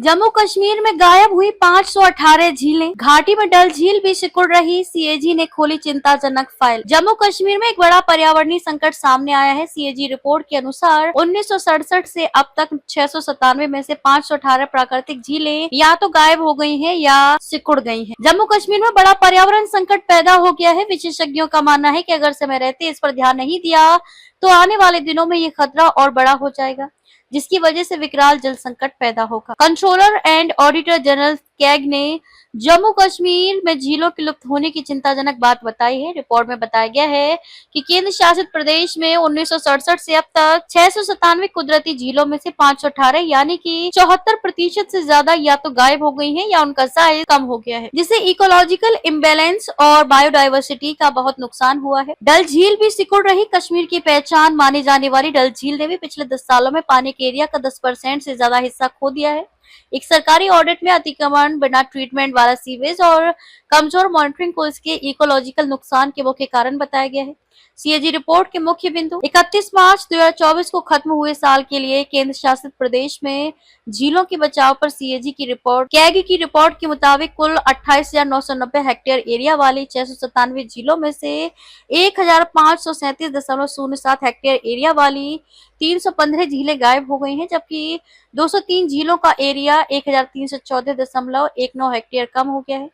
जम्मू कश्मीर में गायब हुई 518 झीलें, घाटी में डल झील भी सिकुड़ रही, सीएजी ने खोली चिंताजनक फाइल। जम्मू कश्मीर में एक बड़ा पर्यावरणीय संकट सामने आया है। सीएजी रिपोर्ट के अनुसार 1967 से अब तक 697 में से 518 प्राकृतिक झीलें या तो गायब हो गई हैं या सिकुड़ गई हैं। जम्मू कश्मीर में बड़ा पर्यावरण संकट पैदा हो गया है। विशेषज्ञों का मानना है कि अगर समय रहते इस पर ध्यान नहीं दिया तो आने वाले दिनों में ये खतरा और बड़ा हो जाएगा, जिसकी वजह से विकराल जल संकट पैदा होगा। Controller and auditor general CAG ने जम्मू कश्मीर में झीलों के लुप्त होने की चिंताजनक बात बताई है। रिपोर्ट में बताया गया है कि केंद्र शासित प्रदेश में 1967 से अब तक 697 कुदरती झीलों में से 518 यानी कि 74% से ज्यादा या तो गायब हो गई हैं या उनका साइज कम हो गया है, जिससे इकोलॉजिकल इम्बैलेंस और बायोडाइवर्सिटी का बहुत नुकसान हुआ है। डल झील भी सिकुड़ रही। कश्मीर की पहचान मानी जाने वाली डल झील ने भी पिछले 10 सालों में पानी के एरिया का 10% से ज्यादा हिस्सा खो दिया है। एक सरकारी ऑडिट में अतिक्रमण, बिना ट्रीटमेंट वाला सीवेज और कमजोर मॉनिटरिंग को इसके इकोलॉजिकल नुकसान के मुख्य कारण बताया गया है। सीएजी रिपोर्ट के मुख्य बिंदु 31 मार्च 2024 को खत्म हुए साल के लिए केंद्र शासित प्रदेश में झीलों के बचाव पर सीएजी की रिपोर्ट। कैग की रिपोर्ट के मुताबिक कुल 28,990 हेक्टेयर एरिया वाली 697 झीलों में से 1,537.07 हेक्टेयर एरिया वाली 315 झीलें गायब हो गई हैं, जबकि 203 झीलों का एरिया 1,314.19 हेक्टेयर कम हो गया है।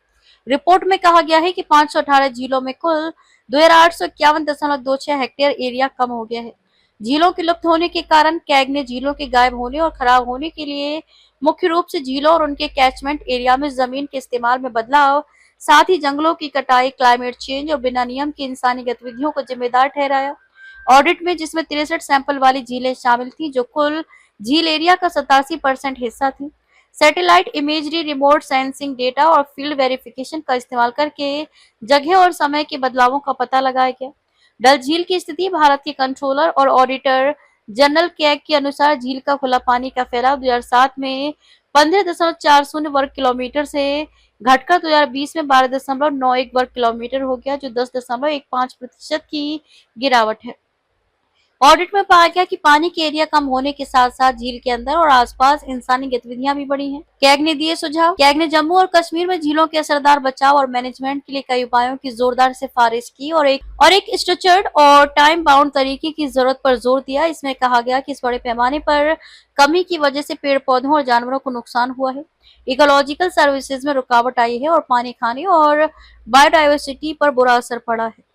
रिपोर्ट में कहा गया है कि 518 झीलों में कुल 2,851.26 हेक्टेयर एरिया कम हो गया है। झीलों के लुप्त होने के कारण कैग ने झीलों के गायब होने और खराब होने के लिए मुख्य रूप से झीलों और उनके कैचमेंट एरिया में जमीन के इस्तेमाल में बदलाव, साथ ही जंगलों की कटाई, क्लाइमेट चेंज और बिना नियम की इंसानी गतिविधियों को जिम्मेदार ठहराया। ऑडिट में जिसमें 63 सैंपल वाली झीलें शामिल थी, जो कुल झील एरिया का 87% हिस्सा थी। Satellite imagery, remote sensing data और फील्ड वेरिफिकेशन का इस्तेमाल करके जगह और समय के बदलावों का पता लगाया गया। डल झील की स्थिति। भारत के कंट्रोलर और ऑडिटर जनरल कैग के अनुसार झील का खुला पानी का फैलाव 2007 में 15.40 वर्ग किलोमीटर से घटकर 2020 में 12.91 वर्ग किलोमीटर हो गया, जो 10.15% की गिरावट है। ऑडिट में पाया गया कि पानी के एरिया कम होने के साथ साथ झील के अंदर और आसपास इंसानी गतिविधियां भी बढ़ी हैं। कैग ने दिए सुझाव। कैग ने जम्मू और कश्मीर में झीलों के असरदार बचाव और मैनेजमेंट के लिए कई उपायों की जोरदार सिफारिश की और एक स्ट्रक्चर्ड और टाइम बाउंड तरीके की जरूरत पर जोर दिया। इसमें कहा गया कि इस बड़े पैमाने पर कमी की वजह से पेड़ पौधों और जानवरों को नुकसान हुआ है, इकोलॉजिकल सर्विसेज में रुकावट आई है और पानी, खाने और बायोडाइवर्सिटी पर बुरा असर पड़ा है।